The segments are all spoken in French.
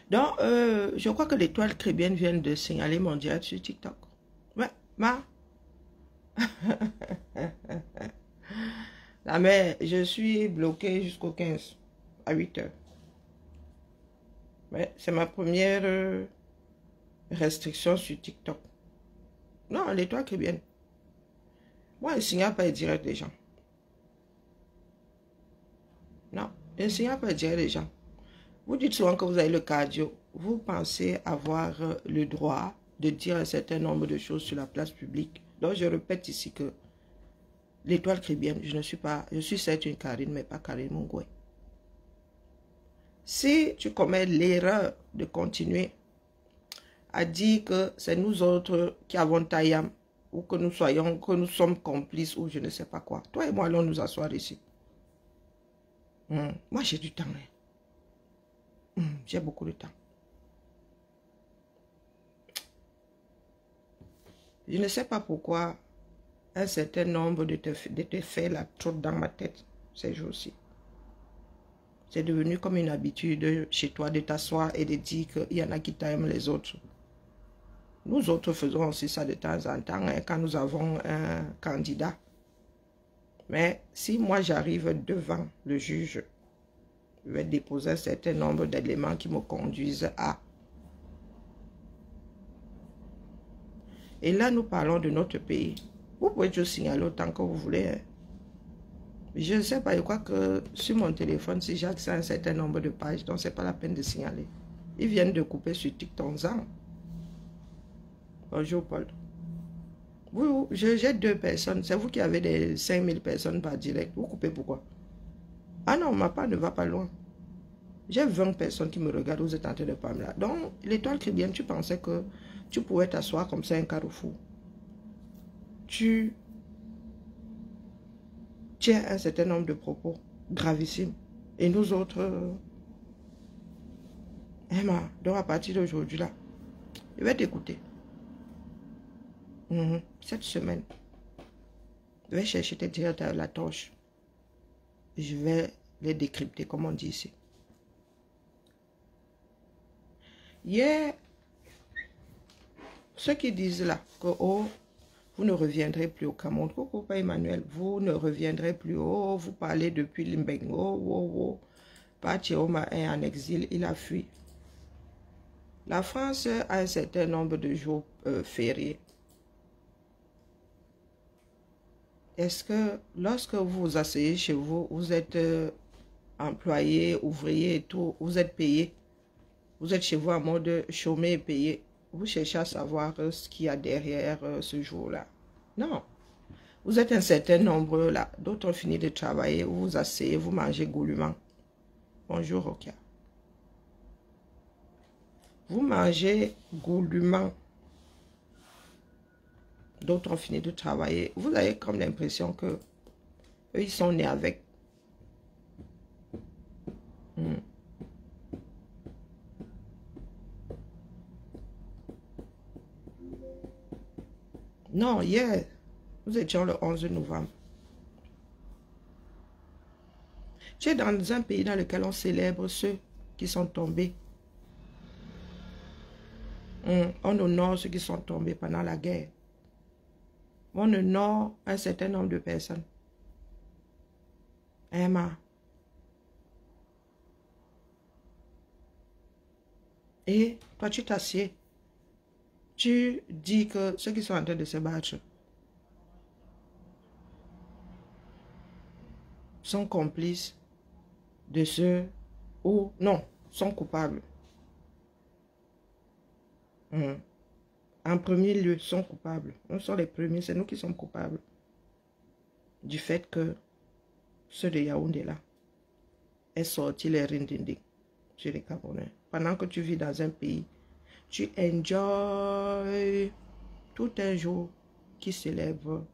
Donc, je crois que l'étoile caribéenne vient de signaler mon direct sur TikTok. Ouais, ma. La mère, je suis bloqué jusqu'au 15 à 8 heures. Ouais, c'est ma première restriction sur TikTok. Non, l'étoile caribéenne. Moi, je ne signale pas les directs des gens. Non, je ne signale pas les directs des gens. Vous dites souvent que vous avez le cardio. Vous pensez avoir le droit de dire un certain nombre de choses sur la place publique. Donc, je répète ici que l'étoile caribéenne, je suis certes une Karine, mais pas Karine Mungwe. Si tu commets l'erreur de continuer à dire que c'est nous autres qui avons Tayam, ou que nous sommes complices, ou je ne sais pas quoi, toi et moi allons nous asseoir ici. Moi j'ai du temps. J'ai beaucoup de temps. Je ne sais pas pourquoi un certain nombre de te faits là trottent dans ma tête ces jours-ci. C'est devenu comme une habitude chez toi de t'asseoir et de dire qu'il y en a qui t'aiment les autres. Nous autres faisons aussi ça de temps en temps quand nous avons un candidat. Mais si moi j'arrive devant le juge, je vais déposer un certain nombre d'éléments qui me conduisent à. Et là, nous parlons de notre pays. Vous pouvez juste signaler autant que vous voulez. Je ne sais pas, je crois que sur mon téléphone, si j'ai accès à un certain nombre de pages, donc ce n'est pas la peine de signaler. Ils viennent de couper sur TikTok. Bonjour Paul. Oui, j'ai 2 personnes. C'est vous qui avez des 5000 personnes par direct. Vous coupez pourquoi? Ah non, ma part ne va pas loin. J'ai 20 personnes qui me regardent. Vous êtes en train de parler là. Donc, l'étoile caribéenne, tu pensais que tu pouvais t'asseoir comme ça un carrefour. Tu tiens un certain nombre de propos gravissimes. Et nous autres, Emma, donc à partir d'aujourd'hui là, je vais t'écouter. Cette semaine, je vais chercher tes directs à la torche. Je vais les décrypter, comme on dit ici. Hier, ceux qui disent là que oh, vous ne reviendrez plus au Cameroun, coucou pas Emmanuel, vous ne reviendrez plus, oh, vous parlez depuis Limbengo, oh, Pachioma est en exil, il a fui. La France a un certain nombre de jours fériés. Est-ce que lorsque vous vous asseyez chez vous, vous êtes employé, ouvrier et tout, vous êtes payé, vous êtes chez vous en mode chômé et payé, vous cherchez à savoir ce qu'il y a derrière ce jour-là? Non. Vous êtes un certain nombre là, d'autres ont fini de travailler, vous vous asseyez, vous mangez goulûment. Bonjour Rokia. Vous mangez goulûment. D'autres ont fini de travailler. Vous avez comme l'impression que eux, ils sont nés avec. Non, hier, nous étions le 11 novembre. Tu es dans un pays dans lequel on célèbre ceux qui sont tombés. On honore ceux qui sont tombés pendant la guerre. On honore un certain nombre de personnes. Emma. Et toi, tu t'assieds. Tu dis que ceux qui sont en train de se battre sont complices de ceux ou non, sont coupables. En premier lieu, sont coupables. Nous sommes les premiers, c'est nous qui sommes coupables du fait que ceux de Yaoundé là aient sorti les rindinding sur les Camerounais. Pendant que tu vis dans un pays, tu enjoy tout un jour qui célèbre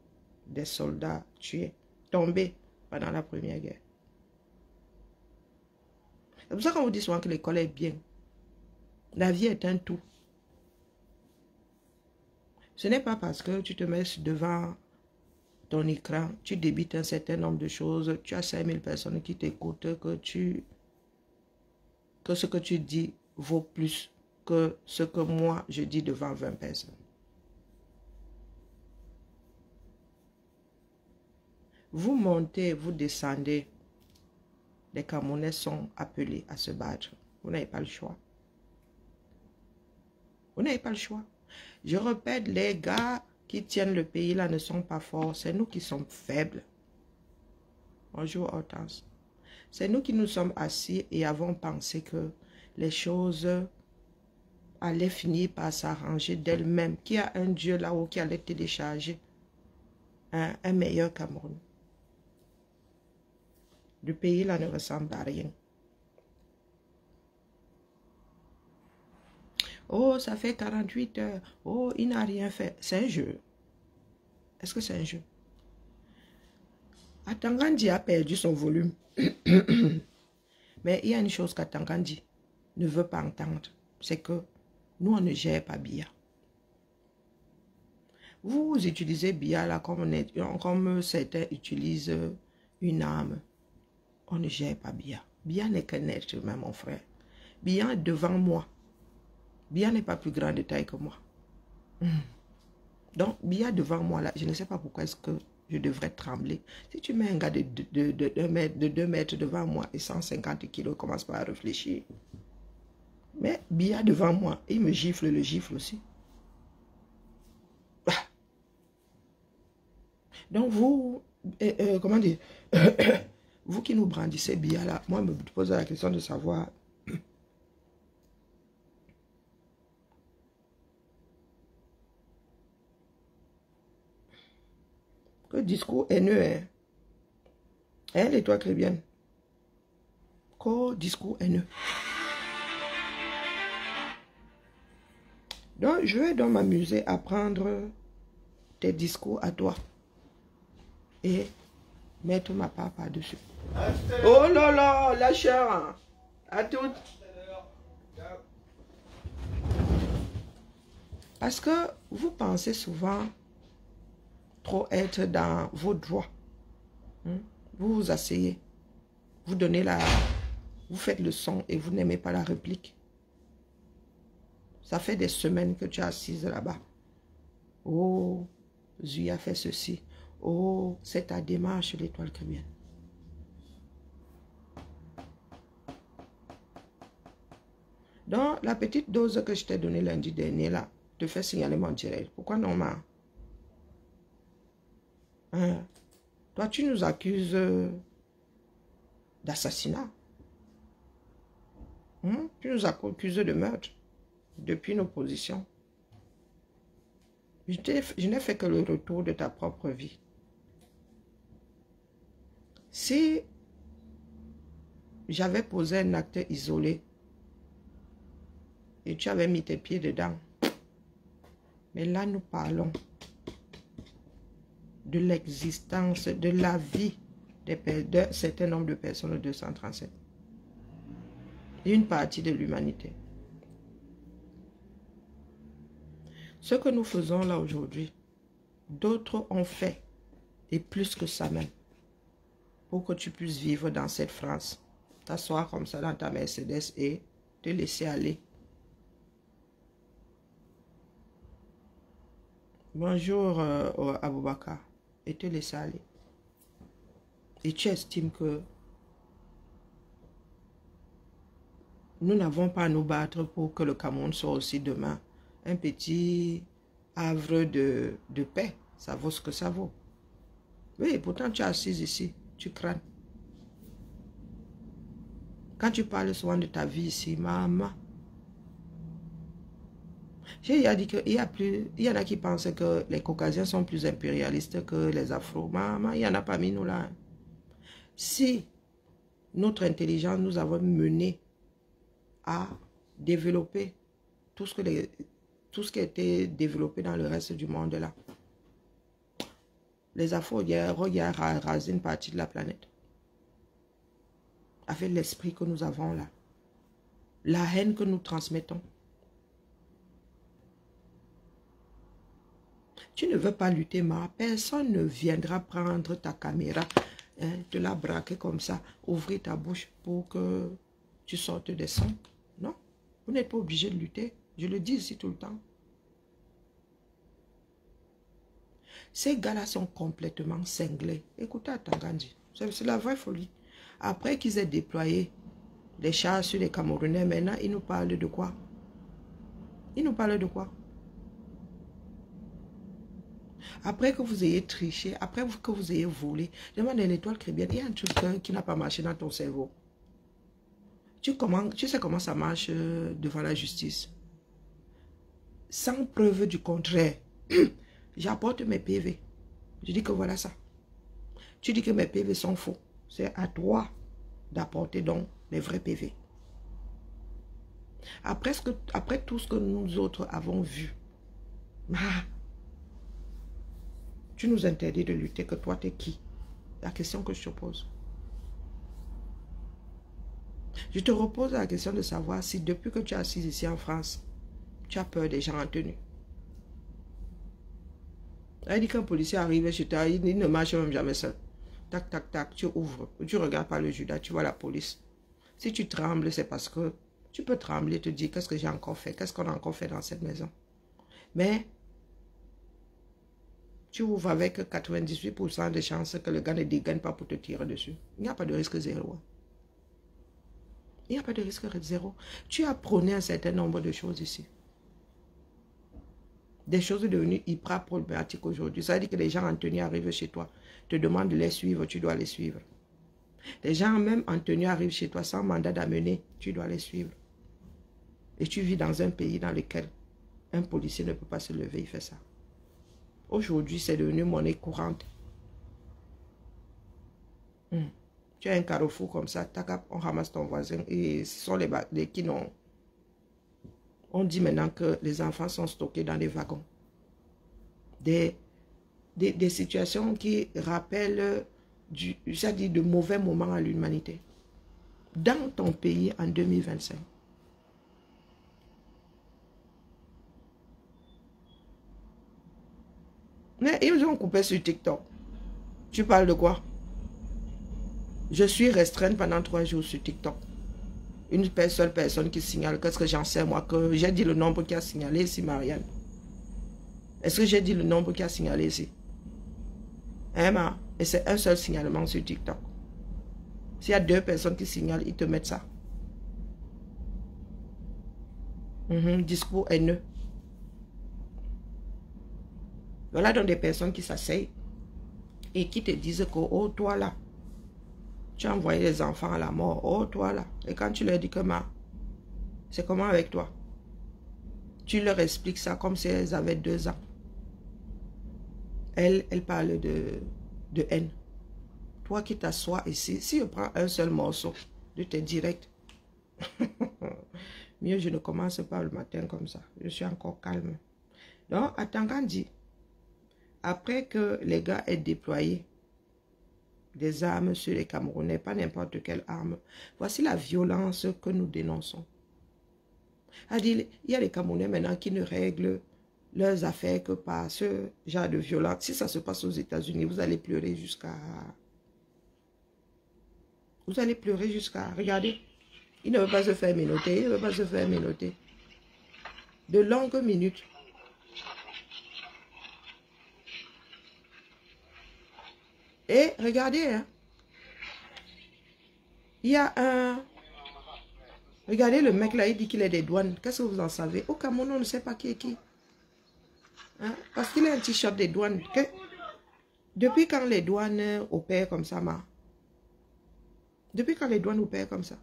des soldats tués, tombés pendant la Première Guerre. C'est pour ça qu'on vous dit souvent que l'école est bien. La vie est un tout. Ce n'est pas parce que tu te mets devant ton écran, tu débites un certain nombre de choses, tu as 5000 personnes qui t'écoutent, que ce que tu dis vaut plus que ce que moi je dis devant 20 personnes. Vous montez, vous descendez, les Camerounais sont appelés à se battre. Vous n'avez pas le choix. Vous n'avez pas le choix. Je répète, les gars qui tiennent le pays là ne sont pas forts. C'est nous qui sommes faibles. Bonjour Hortense. C'est nous qui nous sommes assis et avons pensé que les choses allaient finir par s'arranger d'elles-mêmes. Qu'il y a un Dieu là-haut qui allait télécharger un meilleur Cameroun. Le pays là ne ressemble à rien. Oh, ça fait 48 heures. Oh, il n'a rien fait. C'est un jeu. Est-ce que c'est un jeu? Atangandi a perdu son volume. Mais il y a une chose qu'Atangandi ne veut pas entendre. C'est que nous, on ne gère pas Biya. Vous utilisez Biya là comme certains utilisent une arme. On ne gère pas Biya. Biya n'est qu'un être humain, mon frère. Biya est devant moi. Biya n'est pas plus grand de taille que moi. Donc, Biya devant moi, là, je ne sais pas pourquoi est-ce que je devrais trembler. Si tu mets un gars de 2 mètres devant moi et 150 kilos, commence pas à réfléchir. Mais Biya devant moi, il me gifle, le gifle aussi. Donc, vous, comment dire, vous qui nous brandissez Biya là, moi, je me pose la question de savoir... Que discours haineux, hein? Elle et toi, Crébienne. Que discours haineux. Donc, je vais donc m'amuser à prendre tes discours à toi et mettre ma part par-dessus. Oh là là, la chère. À toutes. Parce que vous pensez souvent trop être dans vos droits. Vous vous asseyez, vous donnez vous faites le son et vous n'aimez pas la réplique. Ça fait des semaines que tu es assise là-bas. Oh, Zuya fait ceci. Oh, c'est ta démarche, l'étoile crémienne. Donc, la petite dose que je t'ai donnée lundi dernier, là, te fait signaler mon direct. Pourquoi non, ma? Toi, tu nous accuses d'assassinat. Tu nous accuses de meurtre depuis nos positions. Je n'ai fait que le retour de ta propre vie. Si j'avais posé un acte isolé et tu avais mis tes pieds dedans, mais là nous parlons de l'existence, de la vie d'un certain nombre de personnes, 237. Une partie de l'humanité. Ce que nous faisons là aujourd'hui, d'autres ont fait, et plus que ça même, pour que tu puisses vivre dans cette France, t'asseoir comme ça dans ta Mercedes et te laisser aller. Bonjour Aboubakar, et te laisser aller. Et tu estimes que nous n'avons pas à nous battre pour que le Cameroun soit aussi demain un petit havre de paix. Ça vaut ce que ça vaut. Oui, pourtant tu es assise ici, tu crânes. Quand tu parles souvent de ta vie ici, maman, j'ai dit qu'il y en a qui pensent que les Caucasiens sont plus impérialistes que les Afro. Maman, il y en a parmi nous là. Si notre intelligence nous avons mené à développer tout ce qui a été développé dans le reste du monde là, les Afro regardent à raser une partie de la planète. Avec l'esprit que nous avons là. La haine que nous transmettons. Tu ne veux pas lutter, ma personne ne viendra prendre ta caméra, te la braquer comme ça, ouvrir ta bouche pour que tu sortes des sons. Non. Vous n'êtes pas obligé de lutter. Je le dis ici tout le temps. Ces gars-là sont complètement cinglés. Écoutez à Tangandji. C'est la vraie folie. Après qu'ils aient déployé les chars sur les Camerounais, maintenant, ils nous parlent de quoi? Ils nous parlent de quoi? Après que vous ayez triché, après que vous ayez volé, demande à l'étoile chrétienne, il y a un truc qui n'a pas marché dans ton cerveau. Tu sais comment ça marche devant la justice. Sans preuve du contraire, j'apporte mes PV. Je dis que voilà ça. Tu dis que mes PV sont faux. C'est à toi d'apporter donc les vrais PV. Après tout ce que nous autres avons vu, tu nous interdis de lutter, que toi t'es qui? La question que je te pose. Je te repose la question de savoir si depuis que tu es assis ici en France, tu as peur des gens en tenue. Elle dit qu'un policier arrive chez toi, il ne marche même jamais seul. Tac, tac, tac, tu ouvres. Tu regardes par le Judas, tu vois la police. Si tu trembles, c'est parce que tu peux trembler et te dire qu'est-ce que j'ai encore fait, qu'est-ce qu'on a encore fait dans cette maison. Mais tu ouvres avec 98% de chances que le gars ne dégaine pas pour te tirer dessus. Il n'y a pas de risque zéro. Il n'y a pas de risque zéro. Tu as prôné un certain nombre de choses ici. Des choses devenues hyper problématiques aujourd'hui. Ça veut dire que les gens en tenue arrivent chez toi, te demandent de les suivre, tu dois les suivre. Les gens même en tenue arrivent chez toi sans mandat d'amener, tu dois les suivre. Et tu vis dans un pays dans lequel un policier ne peut pas se lever, il fait ça. Aujourd'hui, c'est devenu monnaie courante. Tu as un carrefour comme ça, on ramasse ton voisin et ce sont les qui n'ont... On dit maintenant que les enfants sont stockés dans des wagons. Des situations qui rappellent de mauvais moments à l'humanité. Dans ton pays en 2025. Mais ils ont coupé sur TikTok. Tu parles de quoi? Je suis restreinte pendant 3 jours sur TikTok. Une seule personne qui signale. Qu'est-ce que j'en sais moi? Que j'ai dit le nombre qui a signalé ici, Marianne. Est-ce que j'ai dit le nombre qui a signalé ici? Hein, et c'est un seul signalement sur TikTok. S'il y a 2 personnes qui signalent, ils te mettent ça. Discours haineux. Voilà donc des personnes qui s'asseyent et qui te disent que, oh, toi là, tu as envoyé les enfants à la mort. Oh, toi là. Et quand tu leur dis que, c'est comment avec toi? Tu leur expliques ça comme si elles avaient 2 ans. Elle parle de haine. Toi qui t'assois ici, si je prends un seul morceau de tes directs, mieux je ne commence pas le matin comme ça. Je suis encore calme. Donc, à Tangandji, après que les gars aient déployé des armes sur les Camerounais, pas n'importe quelle arme, voici la violence que nous dénonçons. Il y a les Camerounais maintenant qui ne règlent leurs affaires que par ce genre de violence. Si ça se passe aux États-Unis, vous allez pleurer jusqu'à... Vous allez pleurer jusqu'à... Regardez, il ne veut pas se faire menotter, il ne veut pas se faire menotter. De longues minutes. Et regardez, hein, il y a un... Regardez le mec là, il dit qu'il est des douanes. Qu'est-ce que vous en savez? Au Cameroun, on ne sait pas qui est qui. Hein? Parce qu'il a un t-shirt des douanes. Depuis quand les douanes opèrent comme ça, Depuis quand les douanes opèrent comme ça?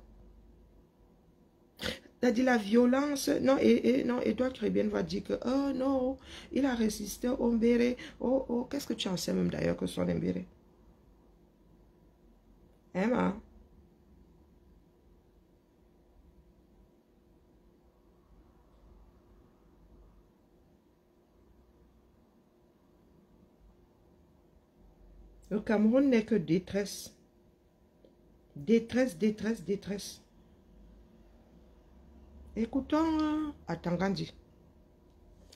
T'as dit la violence. Non, non, Edouard Krébien va dire que, oh non, il a résisté au Mbéré. Oh, qu'est-ce que tu en sais même d'ailleurs que son Mbéré? Hein, Le Cameroun n'est que détresse. Détresse, détresse, détresse. Écoutons à Tangandji,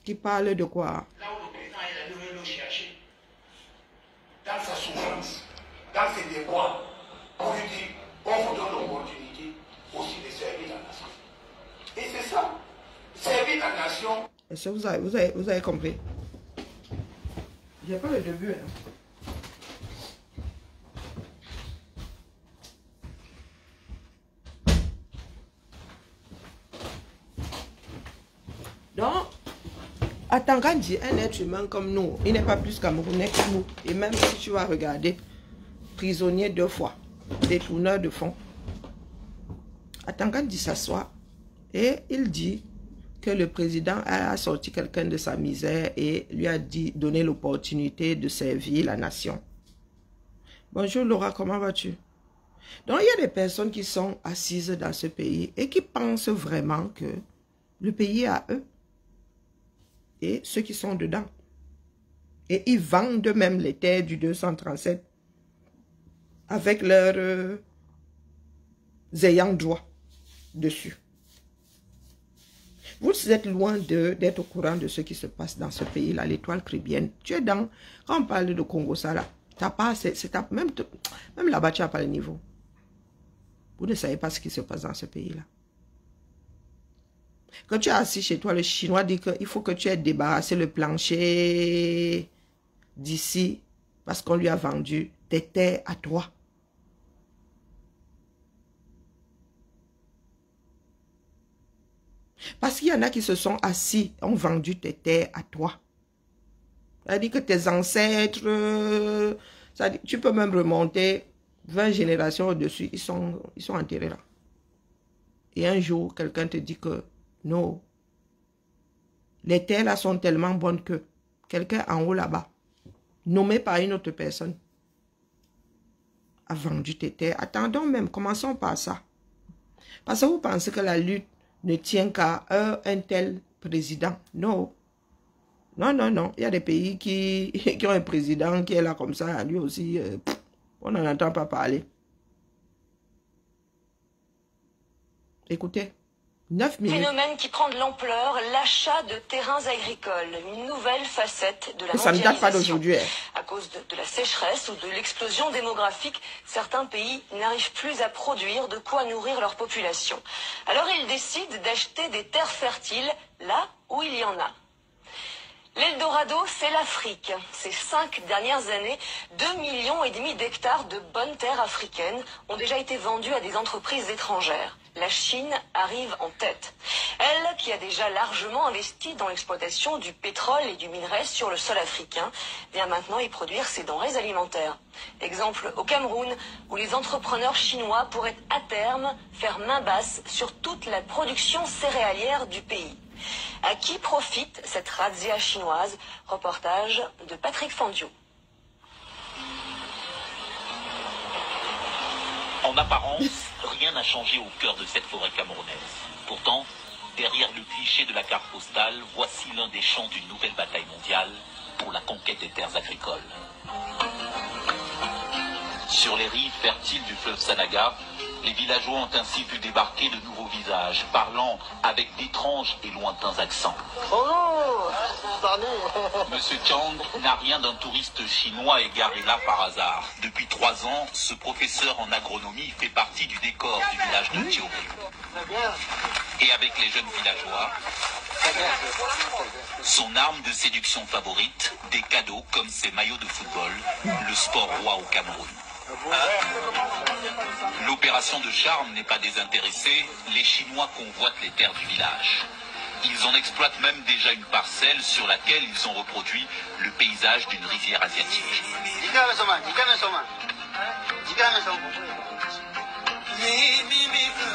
qui parle de quoi? Là où le président est allé le chercher, dans sa souffrance, dans ses déboires, pour lui dire, on vous donne l'opportunité aussi de servir la nation. Et c'est ça. Est-ce que vous avez compris? J'ai pas le début. Hein. Donc, Atanga dit un être humain comme nous, il n'est pas plus camerounais que nous. Et même si tu vas regarder, prisonnier 2 fois, détourneur de fonds. Atanga dit s'asseoir et il dit que le président a sorti quelqu'un de sa misère et lui a dit, donné l'opportunité de servir la nation. Bonjour Laura, comment vas-tu? Donc il y a des personnes qui sont assises dans ce pays et qui pensent vraiment que le pays est à eux et ceux qui sont dedans. Et ils vendent même les terres du 237 avec leurs ayants droit dessus. Vous êtes loin d'être au courant de ce qui se passe dans ce pays-là, l'étoile caribéenne. Tu es dans, quand on parle de Congo, ça là, même là-bas, tu n'as pas le niveau. Vous ne savez pas ce qui se passe dans ce pays-là. Quand tu es assis chez toi, le Chinois dit qu'il faut que tu aies débarrassé le plancher d'ici parce qu'on lui a vendu tes terres à toi. Parce qu'il y en a qui se sont assis, ont vendu tes terres à toi. Ça dit que tes ancêtres, ça dit, tu peux même remonter 20 générations au-dessus, ils sont enterrés là. Et un jour, quelqu'un te dit que non, les terres là sont tellement bonnes que quelqu'un en haut là-bas, nommé par une autre personne, a vendu tes terres. Attendons même, commençons par ça. Parce que vous pensez que la lutte ne tient qu'à un tel président. Non. Non, non, non. Il y a des pays qui ont un président qui est là comme ça. Lui aussi, on n'en entend pas parler. Écoutez, 9 minutes. Phénomène qui prend de l'ampleur, l'achat de terrains agricoles, une nouvelle facette de la Ça ne date pas mondialisation. d'aujourd'hui. À cause de la sécheresse ou de l'explosion démographique, certains pays n'arrivent plus à produire de quoi nourrir leur population. Alors ils décident d'acheter des terres fertiles là où il y en a. L'Eldorado, c'est l'Afrique. Ces 5 dernières années, 2,5 millions d'hectares de bonnes terres africaines ont déjà été vendus à des entreprises étrangères. La Chine arrive en tête. Elle, qui a déjà largement investi dans l'exploitation du pétrole et du minerai sur le sol africain, vient maintenant y produire ses denrées alimentaires. Exemple au Cameroun, où les entrepreneurs chinois pourraient à terme faire main basse sur toute la production céréalière du pays. À qui profite cette razzia chinoise? Reportage de Patrick Fandiou. En apparence, rien n'a changé au cœur de cette forêt camerounaise. Pourtant, derrière le cliché de la carte postale, voici l'un des champs d'une nouvelle bataille mondiale pour la conquête des terres agricoles. Sur les rives fertiles du fleuve Sanaga, les villageois ont ainsi pu débarquer de nouveaux visages, parlant avec d'étranges et lointains accents. Monsieur Tiang n'a rien d'un touriste chinois égaré là par hasard. Depuis 3 ans, ce professeur en agronomie fait partie du décor du village de Thioré. Et avec les jeunes villageois, son arme de séduction favorite, des cadeaux comme ses maillots de football, le sport roi au Cameroun. L'opération de charme n'est pas désintéressée, les Chinois convoitent les terres du village. Ils en exploitent même déjà une parcelle sur laquelle ils ont reproduit le paysage d'une rivière asiatique.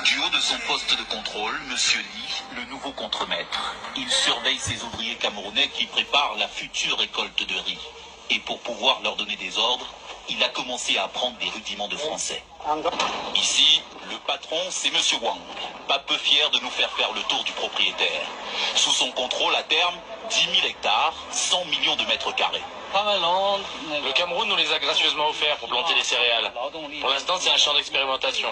Du haut de son poste de contrôle, Monsieur Li, le nouveau contremaître, il surveille ses ouvriers camerounais qui préparent la future récolte de riz. Et pour pouvoir leur donner des ordres, il a commencé à apprendre des rudiments de français. Ici, le patron, c'est Monsieur Wang, pas peu fier de nous faire le tour du propriétaire. Sous son contrôle, à terme, 10 000 hectares, 100 millions de mètres carrés. Le Cameroun nous les a gracieusement offerts pour planter les céréales. Pour l'instant, c'est un champ d'expérimentation.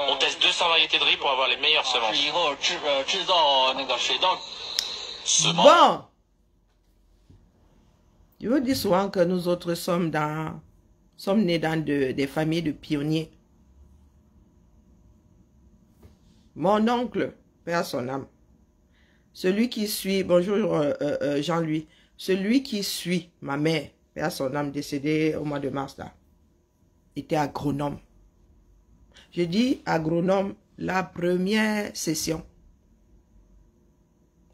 On teste 200 variétés de riz pour avoir les meilleures semences. Bon. Je vous dis souvent que nous autres sommes nés dans des familles de pionniers. Mon oncle, père son âme, Celui qui suit, bonjour Jean-Louis, celui qui suit ma mère, à son âme décédée au mois de mars là, était agronome. Je dis agronome, la première session.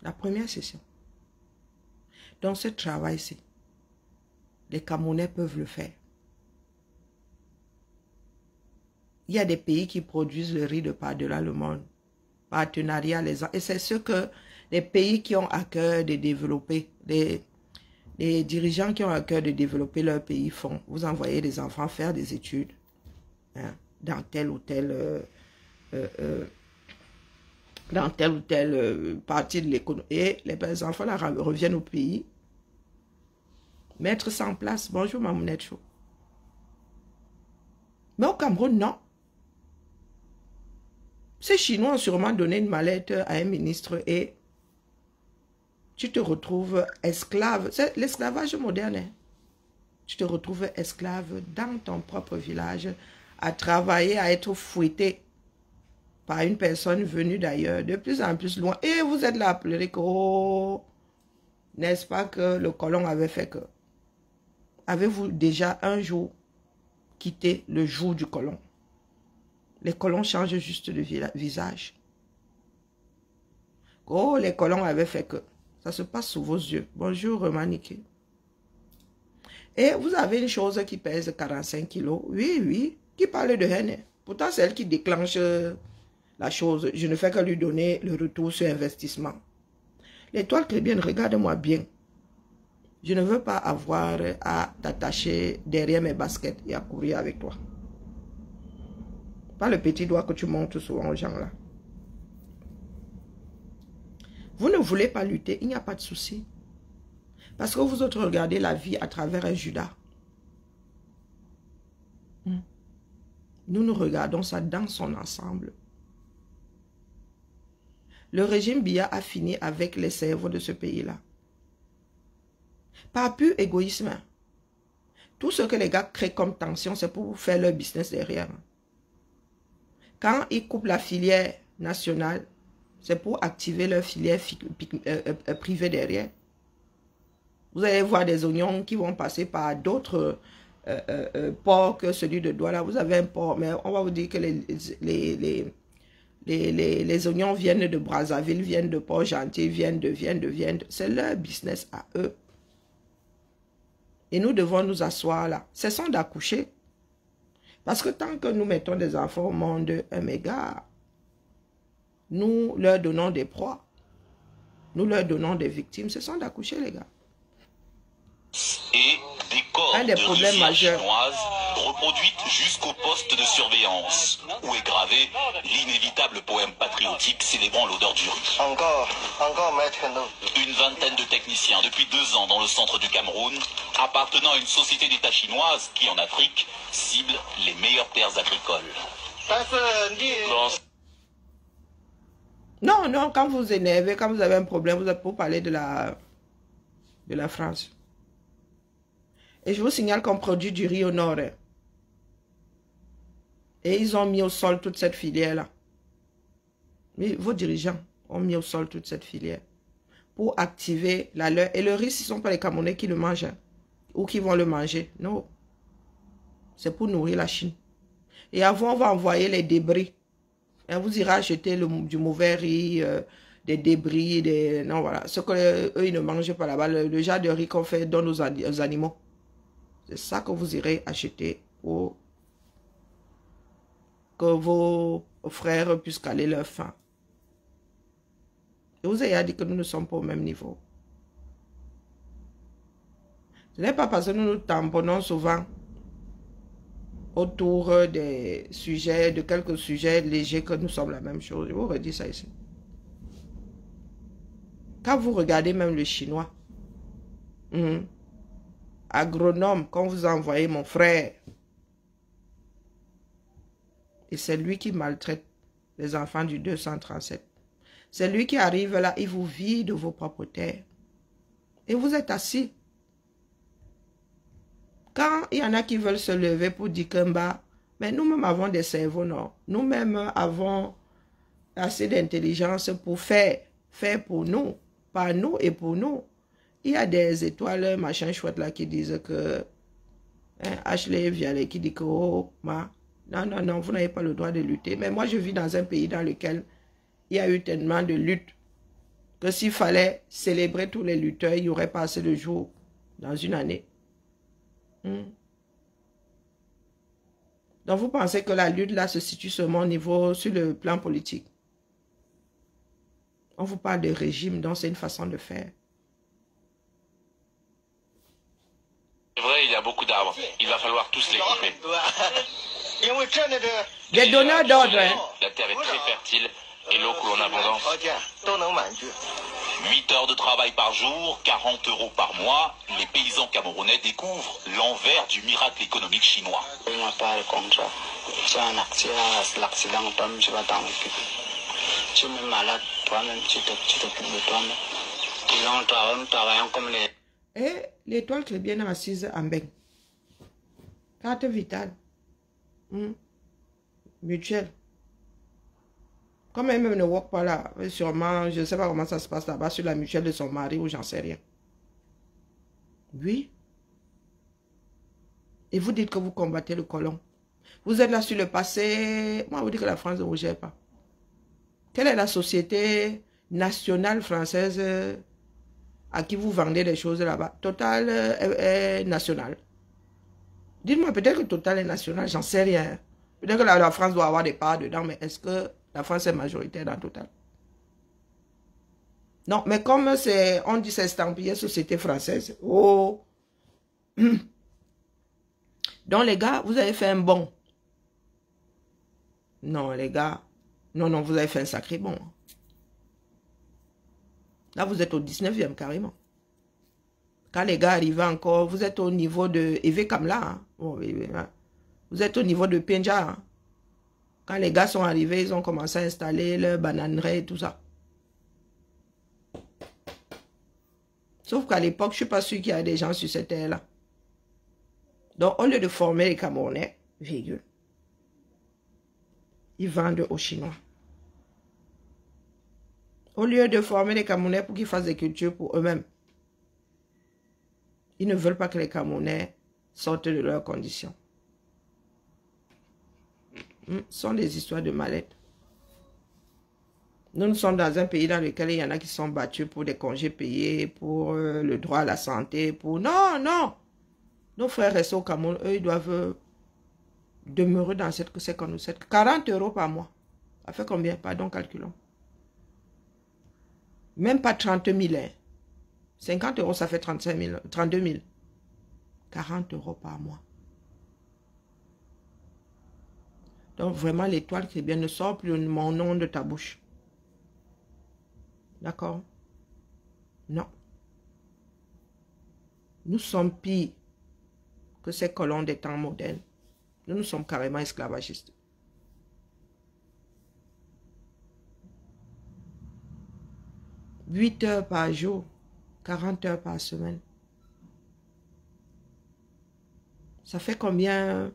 La première session. Dans ce travail-ci, les Camerounais peuvent le faire. Il y a des pays qui produisent le riz de par-delà le monde. Partenariat, et c'est ce que les pays qui ont à cœur de développer, les dirigeants qui ont à cœur de développer leur pays font. Vous envoyez des enfants faire des études hein, dans telle ou telle partie de l'économie. Et les enfants là, reviennent au pays, mettre ça en place. Bonjour Mamounette Chou. Mais au Cameroun, non. Ces Chinois ont sûrement donné une mallette à un ministre et tu te retrouves esclave. C'est l'esclavage moderne. Hein? Tu te retrouves esclave dans ton propre village à travailler, à être fouetté par une personne venue d'ailleurs, de plus en plus loin. Et vous êtes là à pleurer que, oh, n'est-ce pas que le colon avait fait que? Avez-vous déjà un jour quitté le jour du colon? Les colons changent juste de visage. Oh, les colons avaient fait que. Ça se passe sous vos yeux. Bonjour, Romanique. Et vous avez une chose qui pèse 45 kilos. Oui, oui. Qui parle de haine. Pourtant, c'est elle qui déclenche la chose. Je ne fais que lui donner le retour sur investissement. L'étoile chrétienne, regarde-moi bien. Je ne veux pas avoir à t'attacher derrière mes baskets et à courir avec toi. Pas le petit doigt que tu montres souvent aux gens là. Vous ne voulez pas lutter, il n'y a pas de souci. Parce que vous autres regardez la vie à travers un Judas. Nous, nous regardons ça dans son ensemble. Le régime Biya a fini avec les cerveaux de ce pays-là. Par pur égoïsme. Tout ce que les gars créent comme tension, c'est pour faire leur business derrière. Quand ils coupent la filière nationale, c'est pour activer leur filière privée derrière. Vous allez voir des oignons qui vont passer par d'autres ports que celui de Douala. Vous avez un port, mais on va vous dire que les oignons viennent de Brazzaville, viennent de Port-Gentil, viennent. C'est leur business à eux. Et nous devons nous asseoir là. Cessons d'accoucher. Parce que tant que nous mettons des enfants au monde, mes gars, nous leur donnons des proies. Nous leur donnons des victimes. Cessons d'accoucher, les gars. Et des corps un des de problèmes rivières majeurs. chinoises reproduites jusqu'au poste de surveillance, où est gravé l'inévitable poème patriotique célébrant l'odeur du riz. Encore, maître, nous. Une vingtaine de techniciens depuis 2 ans dans le centre du Cameroun, appartenant à une société d'État chinoise qui, en Afrique, cible les meilleures terres agricoles. Bon, Non, non, quand vous vous énervez, quand vous avez un problème, vous êtes pour parler de la France. Et je vous signale qu'on produit du riz au nord. Hein. Et ils ont mis au sol toute cette filière-là. Mais vos dirigeants ont mis au sol toute cette filière pour activer la leur. Et le riz, ce ne sont pas les Camerounais qui le mangent hein, ou qui vont le manger. Non. C'est pour nourrir la Chine. Et avant, on va envoyer les débris. Et vous irez acheter du mauvais riz, des débris, non, voilà. Ce qu'eux, ils ne mangent pas là-bas. Le genre de riz qu'on fait donne aux animaux. C'est ça que vous irez acheter pour que vos frères puissent caler leur faim. Et vous avez dit que nous ne sommes pas au même niveau. Ce n'est pas parce que nous nous tamponnons souvent autour des sujets, de quelques sujets légers que nous sommes la même chose. Je vous redis ça ici. Quand vous regardez même le chinois, agronome, quand vous envoyez mon frère, et c'est lui qui maltraite les enfants du 237. C'est lui qui arrive là, il vous vide vos propres terres. Et vous êtes assis. Quand il y en a qui veulent se lever pour dire que mais nous-mêmes avons des cerveaux, non. Nous-mêmes avons assez d'intelligence pour faire faire pour nous, par nous et pour nous. Il y a des étoiles, machin chouette là, qui disent que Ashley Vialet qui dit que oh, non, vous n'avez pas le droit de lutter. Mais moi, je vis dans un pays dans lequel il y a eu tellement de luttes que s'il fallait célébrer tous les lutteurs, il n'y aurait pas assez de jours dans une année. Donc, vous pensez que la lutte là se situe seulement au niveau, sur le plan politique. On vous parle de régime, donc c'est une façon de faire. C'est vrai, il y a beaucoup d'arbres. Il va falloir tous les couper. Des donneurs d'ordre, hein. La terre est très fertile et l'eau coule en abondance. 8 heures de travail par jour, 40 € par mois, les paysans camerounais découvrent l'envers du miracle économique chinois. On n'a pas le contrat. C'est un accident, toi-même, tu vas t'en occuper. Tu es même malade, toi-même, tu t'occupes de toi-même. Nous travaillons comme les... Et l'étoile chrétienne assise en bec. Carte vitale. Mutuelle. Comme elle-même ne work pas là, sûrement, je ne sais pas comment ça se passe là-bas, sur la mutuelle de son mari ou j'en sais rien. Oui. Et vous dites que vous combattez le colon. Vous êtes là sur le passé. Moi, vous dites que la France ne vous gère pas. Quelle est la société nationale française à qui vous vendez des choses là-bas? Total est national. Dites-moi, peut-être que Total est national, j'en sais rien. Peut-être que la France doit avoir des parts dedans, mais est-ce que la France est majoritaire dans Total? Non, mais comme c'est, on dit c'est estampillé société française. Oh! Donc les gars, vous avez fait un bon. Non, les gars. Non, vous avez fait un sacré bon. Là, vous êtes au 19e carrément. Quand les gars arrivent encore, vous êtes au niveau de Eve Kamla. Hein? Oh, vous êtes au niveau de Penja. Hein? Quand les gars sont arrivés, ils ont commencé à installer le bananerie et tout ça. Sauf qu'à l'époque, je ne suis pas sûr qu'il y a des gens sur cette terre-là. Donc, au lieu de former les Camerounais, virgule, ils vendent aux Chinois. Au lieu de former les Camerounais pour qu'ils fassent des cultures pour eux-mêmes, ils ne veulent pas que les Camerounais sortent de leurs conditions. Ce sont des histoires de mal-être. Nous sommes dans un pays dans lequel il y en a qui sont battus pour des congés payés, pour le droit à la santé, pour... Non! Nos frères restent au Cameroun, eux, ils doivent demeurer dans cette 40 € par mois. Ça fait combien? Pardon, calculons. Même pas 30 000. Hein. 50 €, ça fait 32 000. 40 € par mois. Donc vraiment, l'étoile qui est bien ne sort plus mon nom de ta bouche. D'accord? Non. Nous sommes pires que ces colons des temps modernes. Nous sommes carrément esclavagistes. « 8 heures par jour, 40 heures par semaine. Ça fait combien?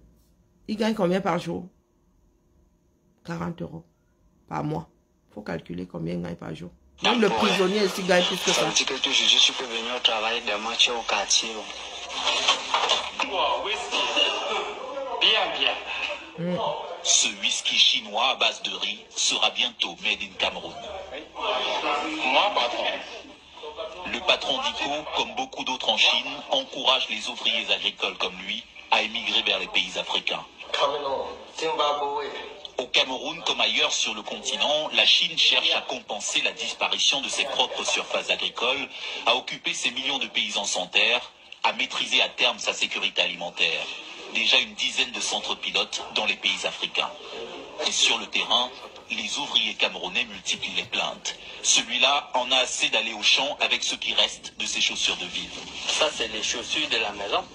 Ils gagnent combien par jour? 40 € par mois. Il faut calculer combien ils gagnent par jour. Même le prisonnier ici gagne plus que ça. Tu peux venir travailler demain, tu es au quartier. Bien. Ce whisky chinois à base de riz sera bientôt made in Cameroun. Moi, patron. Le patron d'ICO, comme beaucoup d'autres en Chine, encourage les ouvriers agricoles comme lui à émigrer vers les pays africains. Au Cameroun, comme ailleurs sur le continent, la Chine cherche à compenser la disparition de ses propres surfaces agricoles, à occuper ses millions de paysans sans terre, à maîtriser à terme sa sécurité alimentaire. Déjà une dizaine de centres pilotes dans les pays africains. Et sur le terrain, les ouvriers camerounais multiplient les plaintes. Celui-là en a assez d'aller au champ avec ce qui reste de ses chaussures de ville. Ça, c'est les chaussures de la maison.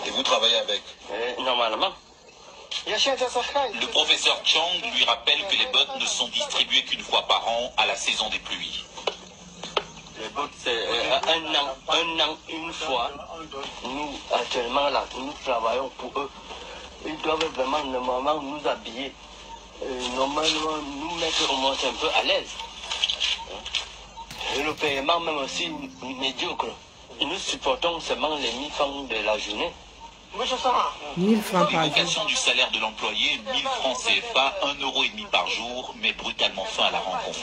Et vous travaillez avec? Normalement. Le professeur Chang lui rappelle que les bottes ne sont distribuées qu'une fois par an à la saison des pluies. Les bottes, c'est un an, une fois. Nous, actuellement, là, nous travaillons pour eux. Ils doivent vraiment, normalement, nous habiller. Normalement, nous mettre au moins un peu à l'aise. Et le paiement même aussi médiocre. Et nous supportons seulement les 1000 francs de la journée. 1000 francs par jour. L'évocation du salaire de l'employé, 1000 francs CFA, 1,5 € par jour, met brutalement fin à la rencontre.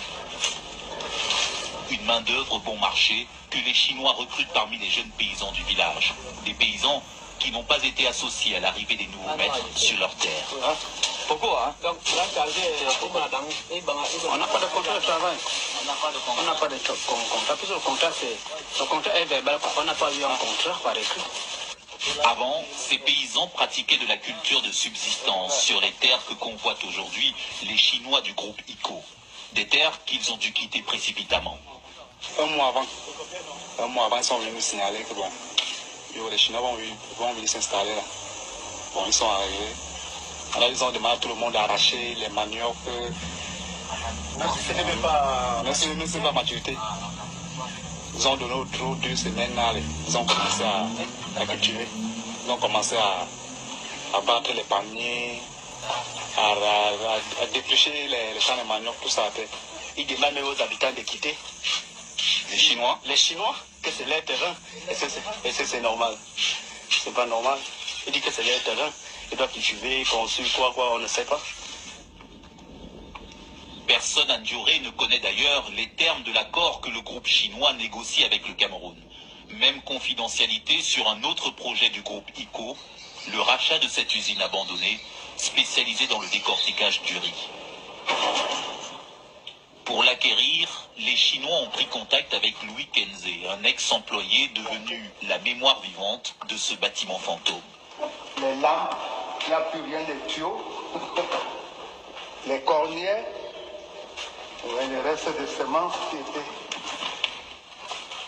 Une main-d'œuvre bon marché que les Chinois recrutent parmi les jeunes paysans du village. Des paysans qui n'ont pas été associés à l'arrivée des nouveaux maîtres sur leur terre. Pourquoi on n'a pas de contrat de travail. On n'a pas de contrat. Puisque le contrat est verbal. On n'a pas eu un contrat par écrit. Avant, ces paysans pratiquaient de la culture de subsistance sur les terres que convoitent aujourd'hui les Chinois du groupe ICO. Des terres qu'ils ont dû quitter précipitamment. Un mois avant, ils sont venus nous signaler que bon, les Chinois vont venir s'installer là. Bon, ils sont arrivés. Alors ils ont demandé à tout le monde d'arracher les maniocs. Ce n'est même pas maturité. Ils ont donné autour de 2 semaines là, ils ont commencé à cultiver. Ils ont commencé à battre les paniers, à déplucher les champs de manioc, tout ça. Ils demandent même aux habitants de quitter. Les Chinois, que c'est leur terrain. Et c'est normal. C'est pas normal. Ils disent que c'est leur terrain. Ils doivent cultiver, construire, quoi, on ne sait pas. Personne à Ndioré ne connaît d'ailleurs les termes de l'accord que le groupe chinois négocie avec le Cameroun. Même confidentialité sur un autre projet du groupe ICO, le rachat de cette usine abandonnée, spécialisée dans le décortiquage du riz. Pour l'acquérir, les Chinois ont pris contact avec Louis Kenze, un ex-employé devenu la mémoire vivante de ce bâtiment fantôme. Les lampes, il n'y a plus rien de tuyaux. Les cornières, le reste des semences qui étaient.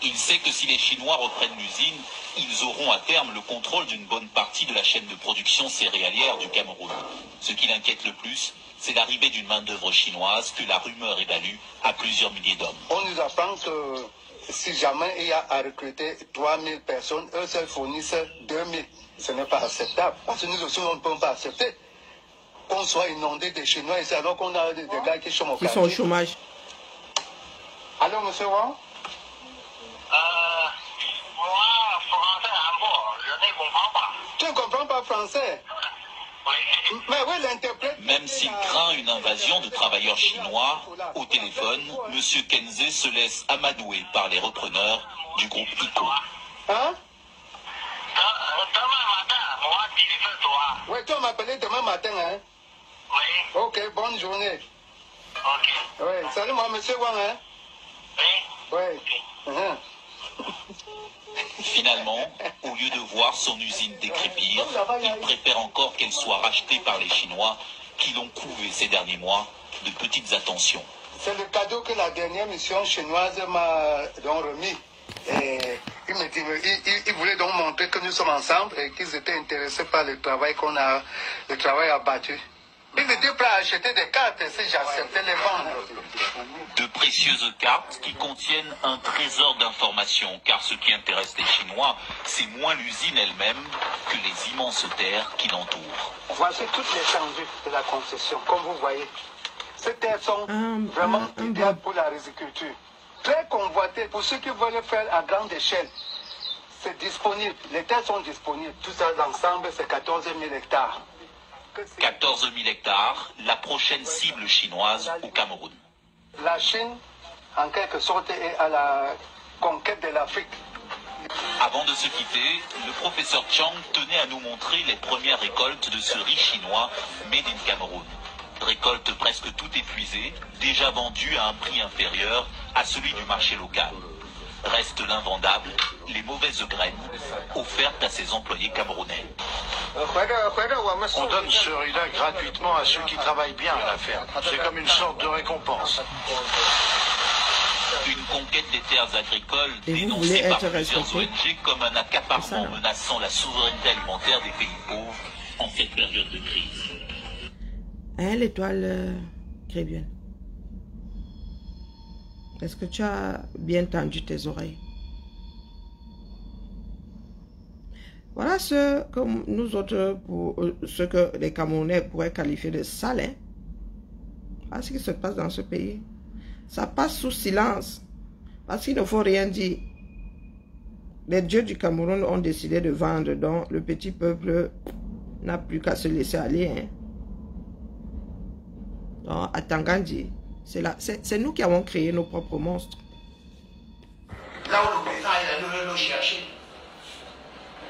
Il sait que si les Chinois reprennent l'usine, ils auront à terme le contrôle d'une bonne partie de la chaîne de production céréalière du Cameroun. Ce qui l'inquiète le plus, c'est l'arrivée d'une main-d'œuvre chinoise que la rumeur évalue à plusieurs milliers d'hommes. On nous apprend que si jamais il y a à recruter 3000 personnes, eux seuls fournissent 2000. Ce n'est pas acceptable. Parce que nous aussi, on ne peut pas accepter qu'on soit inondé de Chinois ici alors qu'on a des gars qui sont au Ils sont au chômage. Allô, monsieur Wang? Moi, français encore, je ne comprends pas. Tu ne comprends pas français? Oui. Mais oui, l'interprète... Même s'il craint une invasion de travailleurs chinois, au téléphone, M. Kenze se laisse amadouer par les repreneurs du groupe ICO. Hein? Demain matin, moi, 17h. Oui, tu vas m'appeler demain matin, hein? Oui. Ok, bonne journée. Ok. Oui, salut moi, monsieur Wang, hein? Oui. Oui. Finalement, au lieu de voir son usine décrépir, il préfère encore qu'elle soit rachetée par les Chinois qui l'ont couvé ces derniers mois de petites attentions. C'est le cadeau que la dernière mission chinoise m'a remis. Et il voulait donc montrer que nous sommes ensemble et qu'ils étaient intéressés par le travail le travail abattu. Ils étaient prêts à acheter des cartes si j'acceptais les vendre. De précieuses cartes qui contiennent un trésor d'informations, car ce qui intéresse les Chinois, c'est moins l'usine elle-même que les immenses terres qui l'entourent. Voici toutes les étendues de la concession, comme vous voyez. Ces terres sont vraiment idéales pour la riziculture. Très convoitées pour ceux qui veulent faire à grande échelle. C'est disponible, les terres sont disponibles. Tout ça ensemble, c'est 14 000 hectares. 14 000 hectares, la prochaine cible chinoise au Cameroun. La Chine, en quelque sorte, est à la conquête de l'Afrique. Avant de se quitter, le professeur Chang tenait à nous montrer les premières récoltes de ce riz chinois made in Cameroun. Récolte presque tout épuisée, déjà vendue à un prix inférieur à celui du marché local. Reste l'invendable, les mauvaises graines offertes à ses employés camerounais. On donne ce riz-là gratuitement à ceux qui travaillent bien à la ferme. C'est comme une sorte de récompense. Une conquête des terres agricoles Et vous dénoncée voulez par être plusieurs respecté? ONG comme un accaparement C'est ça, là. menaçant la souveraineté alimentaire des pays pauvres en cette période de crise. Hein, l'étoile Crébienne? Est-ce que tu as bien tendu tes oreilles? Voilà ce que nous autres, ce que les Camerounais pourraient qualifier de sale. Hein? Voilà ce qui se passe dans ce pays. Ça passe sous silence. Parce qu'il ne faut rien dire. Les dieux du Cameroun ont décidé de vendre, donc le petit peuple n'a plus qu'à se laisser aller. Hein. Donc, à Tangandji, c'est nous qui avons créé nos propres monstres. Là où le président est allé le chercher,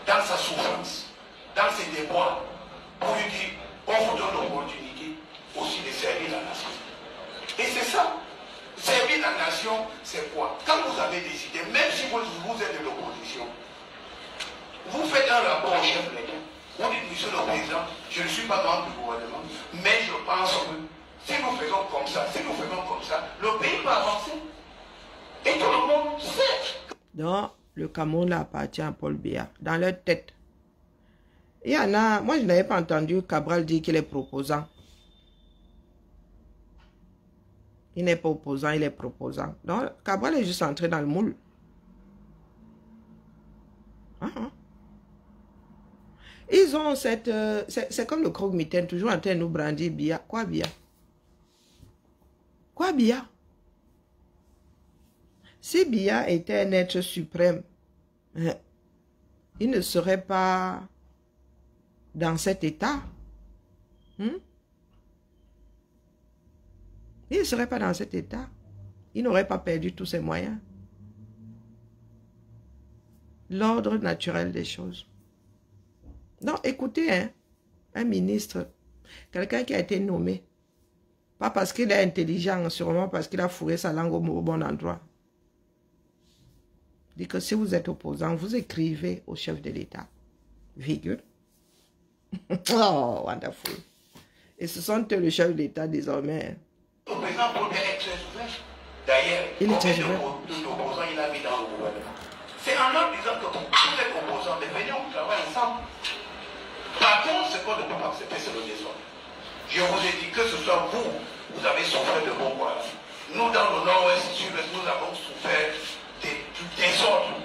dans sa souffrance, dans ses déboires, pour lui dire, on vous donne l'opportunité aussi de servir la nation. Et c'est ça. Servir la nation, c'est quoi? Quand vous avez décidé, même si vous êtes de l'opposition, vous faites un rapport au chef de l'État. Vous dites, monsieur le président, je ne suis pas membre du gouvernement, mais je pense que si nous faisons comme ça, le pays va avancer. Et tout le monde sait. Donc, le Cameroun appartient à Paul Biya. Dans leur tête. Il y en a, moi je n'avais pas entendu Cabral dire qu'il est proposant. Il n'est pas opposant, il est proposant. Donc, Cabral est juste entré dans le moule. Ils ont cette... c'est comme le croque-mitaine, toujours en train de nous brandir Biya. Quoi Biya? Quoi Biya? Si Biya était un être suprême, il ne serait pas dans cet état. Il ne serait pas dans cet état. Il n'aurait pas perdu tous ses moyens. L'ordre naturel des choses. Donc, écoutez, hein, un ministre, quelqu'un qui a été nommé, pas parce qu'il est intelligent, sûrement parce qu'il a fourré sa langue au bon endroit. Dit que si vous êtes opposant, vous écrivez au chef de l'État. Virgule. Oh, wonderful. Et ce sont eux le chef de l'État désormais. Le président Paul Biya est très ouvert. D'ailleurs, combien d'opposants il a mis dans le gouvernement? C'est en leur disant que tous les opposants, venez, on travaille ensemble. Par contre, ce qu'on ne peut pas accepter, c'est le désordre. Je vous ai dit que ce soit vous, vous avez souffert de Boko Haram. Nous, dans le nord-ouest, sud-ouest, nous avons souffert des désordres,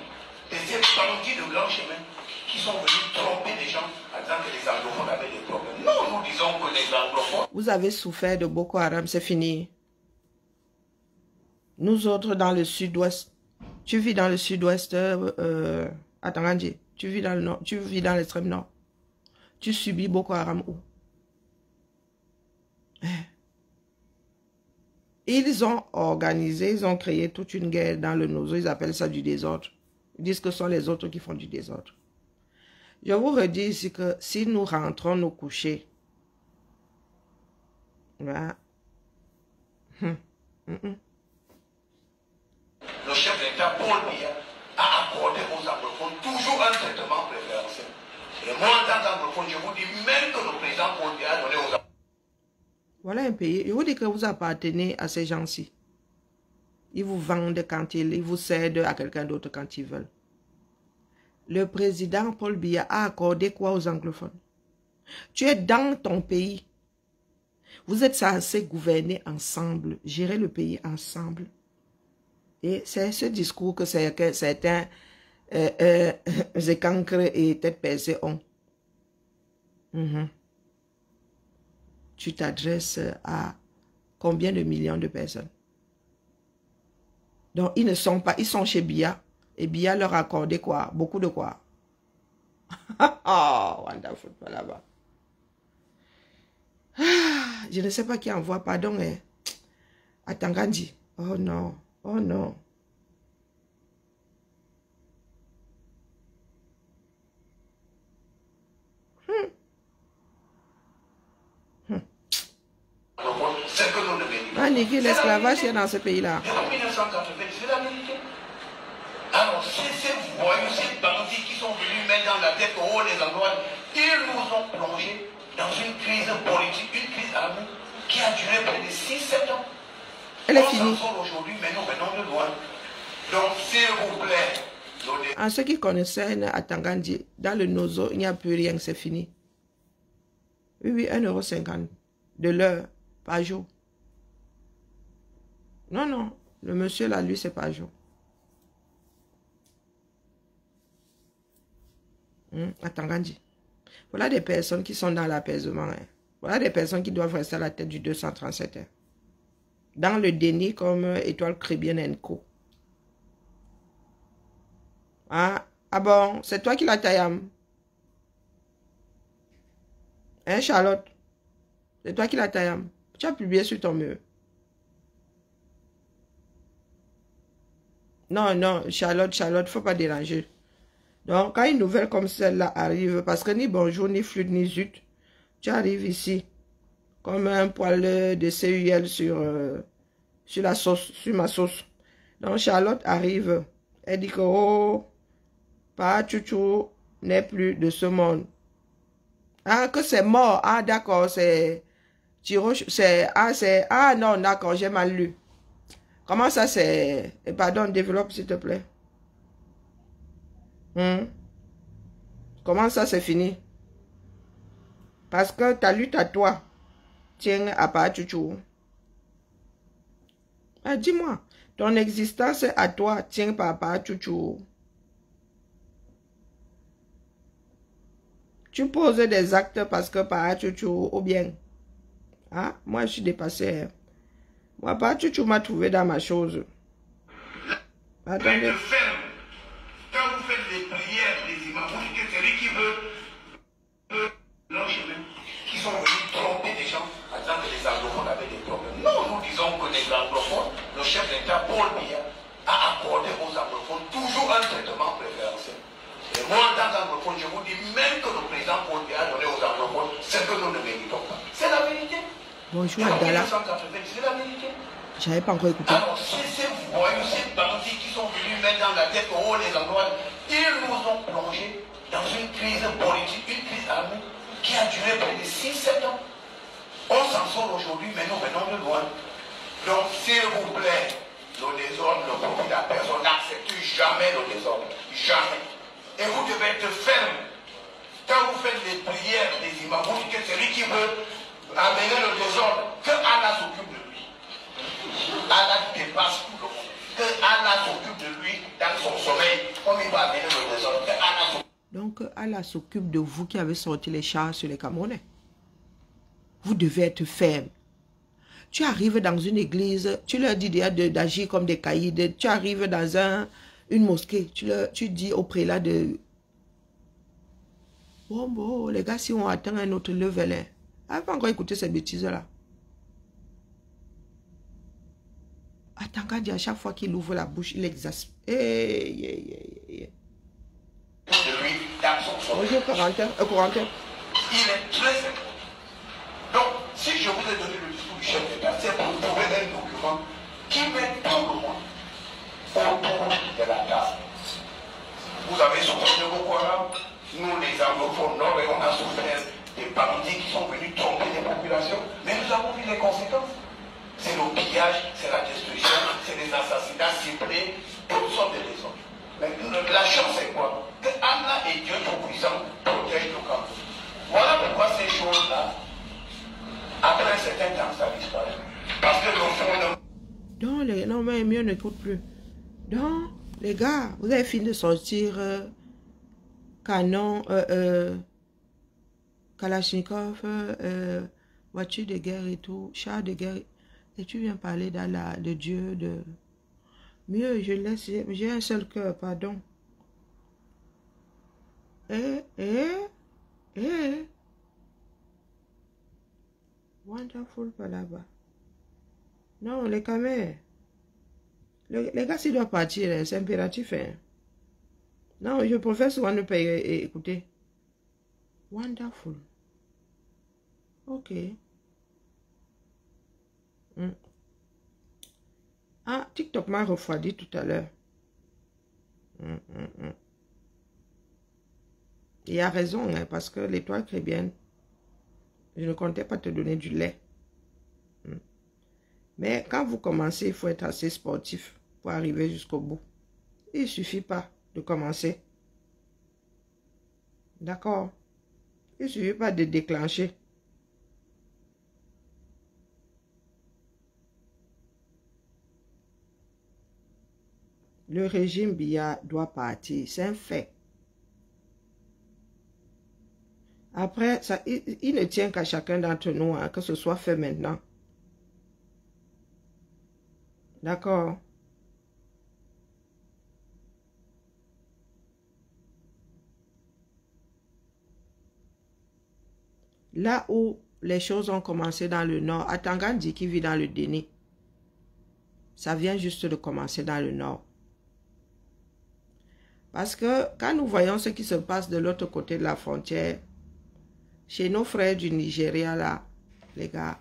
des bandits de grand chemin qui sont venus tromper les gens en disant que les anglophones avaient des problèmes. Nous disons que les anglophones... Vous avez souffert de Boko Haram, c'est fini. Nous autres, dans le sud-ouest, tu vis dans le sud-ouest, à Tangandji, tu vis dans le nord, tu vis dans l'extrême nord. Tu subis Boko Haram où? Ils ont organisé, ils ont créé toute une guerre dans le Nozo, ils appellent ça du désordre. Ils disent que ce sont les autres qui font du désordre. Je vous redis ici que si nous rentrons nous coucher, voilà. Le chef d'État Paul Biya a accordé aux anglophones toujours un traitement préférentiel. Et moi, en tant qu'anglophone, je vous dis même que le président Paul Biya a donné aux anglophones. Voilà un pays. Je vous dis que vous appartenez à ces gens-ci. Ils vous vendent quand ils vous cèdent à quelqu'un d'autre quand ils veulent. Le président Paul Biya a accordé quoi aux anglophones? Tu es dans ton pays. Vous êtes censés gouverner ensemble, gérer le pays ensemble. Et c'est ce discours que certains Zekankre et tête percée ont. Tu t'adresses à combien de millions de personnes? Donc, ils ne sont pas, ils sont chez Biya. Et Biya leur a accordé quoi? Beaucoup de quoi? Oh, wonderful, là-bas. Je ne sais pas qui envoie, pardon, mais à Tangandji. Oh non, oh non. Niquer l'esclavage dans ce pays-là. En 1980, c'est la vérité. Alors, ces voyous, ces bandits qui sont venus mettre dans la tête au haut des endroits, ils nous ont plongés dans une crise politique, une crise armée qui a duré près de 6-7 ans. Elle est finie. On s'en sort aujourd'hui, mais nous venons de loin. Donc, s'il vous plaît. En ce qui concerne à Tangandji, dans le Nozo, il n'y a plus rien, c'est fini. Oui, 1,50 € de l'heure par jour. Non, non, le monsieur là, lui, c'est pas jour. À Tangandji. Voilà des personnes qui sont dans l'apaisement. Hein. Voilà des personnes qui doivent rester à la tête du 237. Hein. Dans le déni comme Étoile Crébienne & Co. Ah, ah bon, c'est toi qui l'as taillé. Hein, Charlotte? C'est toi qui l'as taillé. Tu as publié sur ton mur. Non, non, Charlotte, faut pas déranger. Donc, quand une nouvelle comme celle-là arrive, parce que ni bonjour, ni flûte, ni zut, tu arrives ici, comme un poil de CUL sur la sauce, sur ma sauce. Donc, Charlotte arrive, elle dit que, oh, pas chouchou n'est plus de ce monde. Ah, que c'est mort. Ah, d'accord, c'est... Ah, non, d'accord, j'ai mal lu. Comment ça, c'est... Pardon, développe, s'il te plaît. Comment ça, c'est fini? Parce que ta lutte à toi tient à pas chouchou. Ah, dis-moi, ton existence à toi tient pas chouchou. Tu poses des actes parce que pas chouchou ou bien. Ah, moi, je suis dépassé. Moi, pas chouchou m'a trouvé dans ma chose. Attendez. Quand vous faites les prières des imams, vous dites que celui qui veut leur chemin, qui sont venus tromper des gens en disant que les anglophones avaient des problèmes. Non, nous disons que les anglophones, le chef d'État Paul Biya a accordé aux anglophones toujours un traitement préférentiel. Et moi, en tant qu'anglophone, je vous dis même que le président Paul Biya a donné aux anglophones ce que nous ne méritons pas. C'est la vérité. Bonjour Abdallah. C'est la vérité. J'avais pas encore écouté. Alors, ces voyous, ces bandits qui sont venus mettre dans la tête oh, les endroits, ils nous ont plongés dans une crise politique, une crise armée qui a duré près de 6-7 ans. On s'en sort aujourd'hui, mais nous venons de loin. Donc, s'il vous plaît, le désordre ne profite à personne. N'acceptez jamais le désordre. Jamais. Et vous devez être ferme. Quand vous faites les prières des imams, vous dites que celui qui veut amener le désordre, que Allah s'occupe de lui. Allah dépasse tout le monde. Que Allah s'occupe de lui dans son sommeil, comme il va amener le désordre. Que Allah s'occupe. Donc, Allah s'occupe de vous qui avez sorti les chars sur les Camerounais. Vous devez être ferme. Tu arrives dans une église, tu leur dis d'agir comme des caïds. Tu arrives dans une mosquée, tu dis au prélat de... Bon, les gars, si on atteint un autre level, hein, on va pas encore écouter ces bêtises-là. Attends, quand à chaque fois qu'il ouvre la bouche, il exaspère. Bonjour, Corentin. Il est très simple. Donc, si je vous ai donné le discours du chef d'État, c'est pour vous trouver un document qui met tout le monde autour de la table. Vous avez souffert de Boko Haram, nous les anglophones, non, on a souffert des bandits qui sont venus tromper les populations, mais nous avons vu les conséquences. C'est le pillage, c'est la destruction, c'est les assassinats ciblés, toutes sortes de raisons. Mais la chance c'est quoi? Que Allah et Dieu Tout-Puissant protègent le camp. Voilà pourquoi ces choses-là, après un certain temps, ça disparaît. Parce que le fond... Non, mais mieux ne coûte plus. Donc, les gars, vous avez fini de sortir canon, Kalachnikov, voiture de guerre et tout, char de guerre. Et tu viens parler d'Allah, de Dieu, de... Mieux, je laisse, j'ai un seul cœur, pardon. Wonderful Palaba. Non, les caméras. Les gars, s'ils doivent partir, c'est impératif. Hein. Non, je préfère souvent ne pas écouter. Wonderful. Ok. Ah, TikTok m'a refroidi tout à l'heure. Il a raison, hein, parce que l'étoile chrétienne, je ne comptais pas te donner du lait. Mais quand vous commencez, il faut être assez sportif pour arriver jusqu'au bout. Il ne suffit pas de commencer. D'accord? Il ne suffit pas de déclencher. Le régime Biya doit partir. C'est un fait. Après, ça, il ne tient qu'à chacun d'entre nous, hein, que ce soit fait maintenant. D'accord? là où les choses ont commencé dans le nord, Atangandi qui vit dans le déni, ça vient juste de commencer dans le nord. Parce que quand nous voyons ce qui se passe de l'autre côté de la frontière, chez nos frères du Nigeria, là, les gars,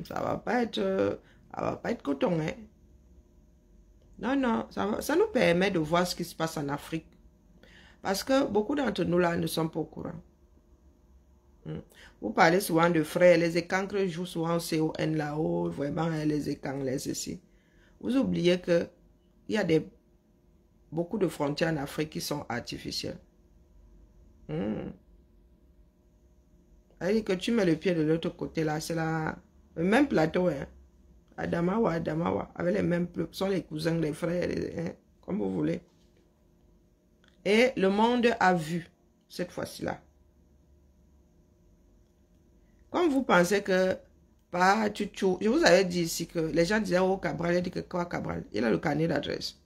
ça va pas être coton, hein. Non, non, ça nous permet de voir ce qui se passe en Afrique. Parce que beaucoup d'entre nous, là, ne sont pas au courant. Vous parlez souvent de frères, les écancres jouent souvent au CON là-haut, vraiment, les écancres, les ceci. Vous oubliez que il y a beaucoup de frontières en Afrique qui sont artificielles. C'est-à-dire que tu mets le pied de l'autre côté, là, c'est le même plateau, hein. Adamawa, avec les mêmes peuples, sont les cousins, les frères, hein, comme vous voulez. Et le monde a vu, cette fois-ci là. Comme vous pensez que, je vous avais dit ici que les gens disaient, oh Cabral, il dit que quoi Cabral? Il a le carnet d'adresse.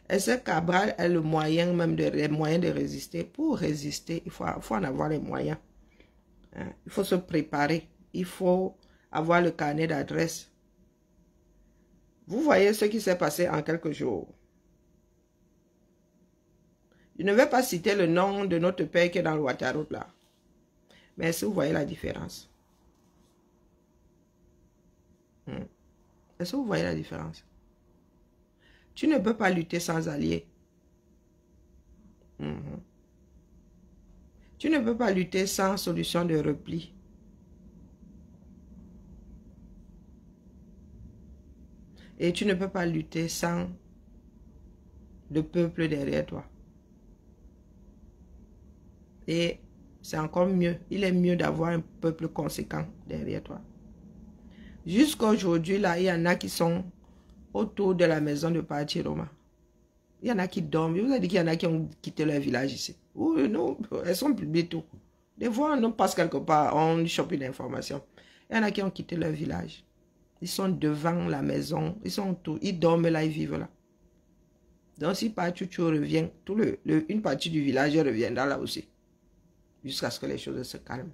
Et ce Cabral a le moyen, même les moyens de résister. Pour résister, il faut en avoir les moyens. Hein? Il faut se préparer. Il faut avoir le carnet d'adresse. Vous voyez ce qui s'est passé en quelques jours. Je ne vais pas citer le nom de notre père qui est dans le Ouattara là. Mais est-ce que vous voyez la différence? Est-ce que vous voyez la différence? Tu ne peux pas lutter sans alliés. Tu ne peux pas lutter sans solution de repli. Et tu ne peux pas lutter sans le peuple derrière toi. Et c'est encore mieux. Il est mieux d'avoir un peuple conséquent derrière toi. Jusqu'à aujourd'hui, là, il y en a qui sont autour de la maison de Parti Roma. Il y en a qui dorment. Je vous ai dit qu'il y en a qui ont quitté leur village ici. Oui, non, elles sont publiées tout. Des fois, on passe quelque part, on chope une information. Il y en a qui ont quitté leur village. Ils sont devant la maison. Ils sont tout. Ils dorment là, ils vivent là. Donc, si Parti revient, une partie du village reviendra là aussi. Jusqu'à ce que les choses se calment.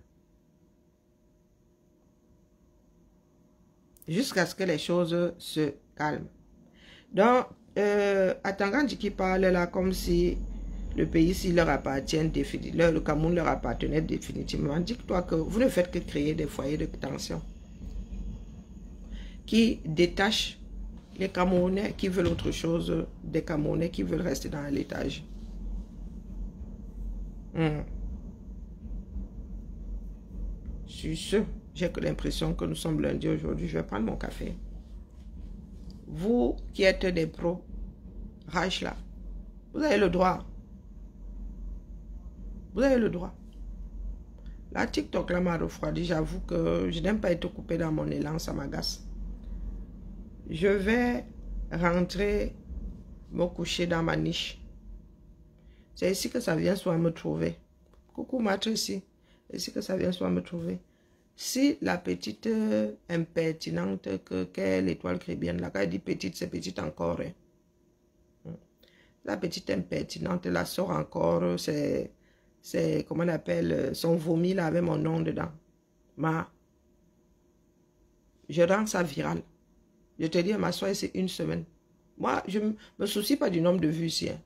Jusqu'à ce que les choses se calment. Donc, Atangandi qui parle là comme si le pays, s'il leur appartient, le Cameroun leur appartenait définitivement. Dis-toi que vous ne faites que créer des foyers de tension qui détachent les Camerounais qui veulent autre chose des Camerounais qui veulent rester dans l'étage. Sur ce, j'ai que l'impression que nous sommes lundi aujourd'hui. Je vais prendre mon café. Vous qui êtes des pros, Rach là, vous avez le droit. Vous avez le droit. La TikTok là m'a refroidi. J'avoue que je n'aime pas être coupé dans mon élan, ça m'agace. Je vais rentrer me coucher dans ma niche. C'est ici que ça vient soit me trouver. Coucou ma Tracy. C'est ici que ça vient soit me trouver. Si la petite impertinente qu'est l'étoile chrétienne, là, quand elle dit petite, c'est petite encore. Hein. La petite impertinente, la sort encore, c'est comment on appelle, son vomi là avec mon nom dedans. Je rends ça viral. Je te dis, ma soirée, c'est une semaine. Moi, je ne me soucie pas du nombre de vues ici. Hein.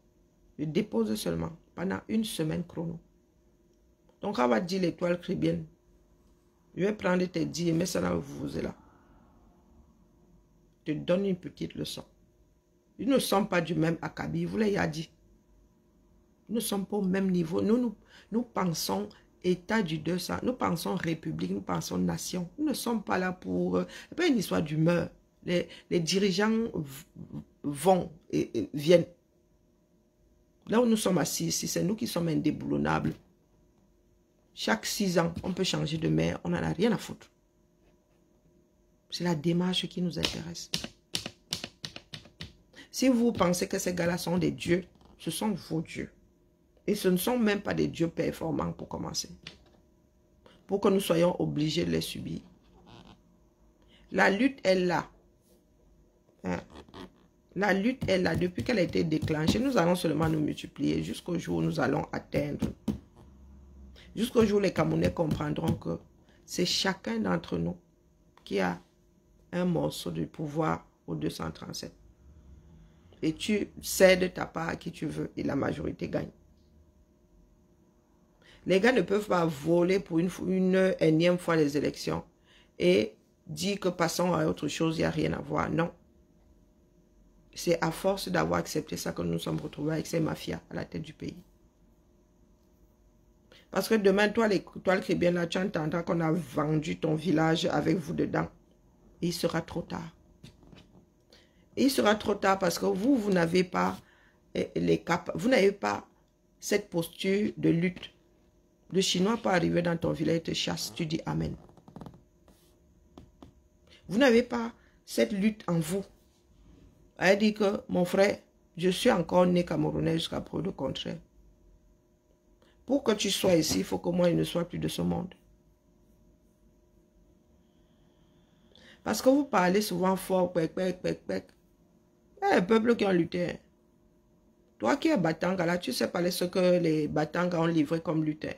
Je dépose seulement pendant une semaine chrono. Donc, on va dire l'étoile chrétienne. Je vais prendre tes dits et mettre ça dans vous là. Je te donne une petite leçon. Ils ne sont pas du même acabit, vous l'avez dit. Nous ne sommes pas au même niveau. Nous pensons état du 200. Nous pensons république, nous pensons nation. Nous ne sommes pas là pour... c'est pas une histoire d'humeur. Les dirigeants vont et viennent. Là où nous sommes assis ici, c'est nous qui sommes indéboulonnables. Chaque 6 ans, on peut changer de maire. On n'en a rien à foutre. C'est la démarche qui nous intéresse. Si vous pensez que ces gars-là sont des dieux, ce sont vos dieux. Et ce ne sont même pas des dieux performants pour commencer. Pour que nous soyons obligés de les subir. La lutte est là. Hein? La lutte est là. Depuis qu'elle a été déclenchée, nous allons seulement nous multiplier jusqu'au jour où nous allons atteindre Jusqu'au jour où les Camerounais comprendront que c'est chacun d'entre nous qui a un morceau de pouvoir au 237. Et tu cèdes ta part à qui tu veux et la majorité gagne. Les gars ne peuvent pas voler pour une énième fois les élections et dire que passons à autre chose, il n'y a rien à voir. Non. C'est à force d'avoir accepté ça que nous nous sommes retrouvés avec ces mafias à la tête du pays. Parce que demain, toi le Crébien, là, tu entendras qu'on a vendu ton village avec vous dedans. Et il sera trop tard. Et il sera trop tard parce que vous n'avez pas vous n'avez pas cette posture de lutte. Le Chinois peut arriver dans ton village et te chasse, tu dis Amen. Vous n'avez pas cette lutte en vous. Elle dit que, mon frère, je suis encore né Camerounais jusqu'à preuve de contraire. Pour que tu sois ici, il faut que moi, il ne soit plus de ce monde. Parce que vous parlez souvent fort, pec. Il y a un peuple qui ont lutté. Toi qui es Batanga, là, tu sais parler ce que les Batanga ont livré comme lutin.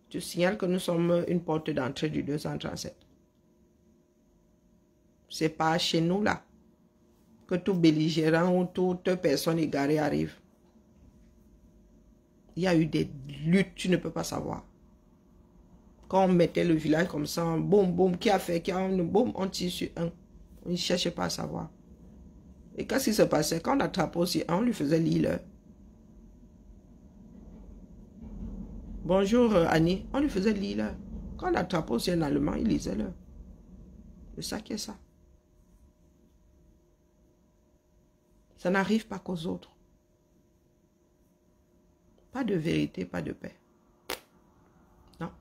Tu signales que nous sommes une porte d'entrée du 237. C'est pas chez nous, là, que tout belligérant ou toute personne égarée arrive. Il y a eu des luttes, tu ne peux pas savoir. Quand on mettait le village comme ça, boum, qui a fait, boum, on tire sur un. On ne cherchait pas à savoir. Et qu'est-ce qui se passait? Quand on attrapait aussi un, on lui faisait lire. Bonjour Annie, on lui faisait lire. Quand on attrapait aussi un Allemand, il lisait le. C'est ça qui est ça. Ça n'arrive pas qu'aux autres. Pas de vérité, pas de paix. Non.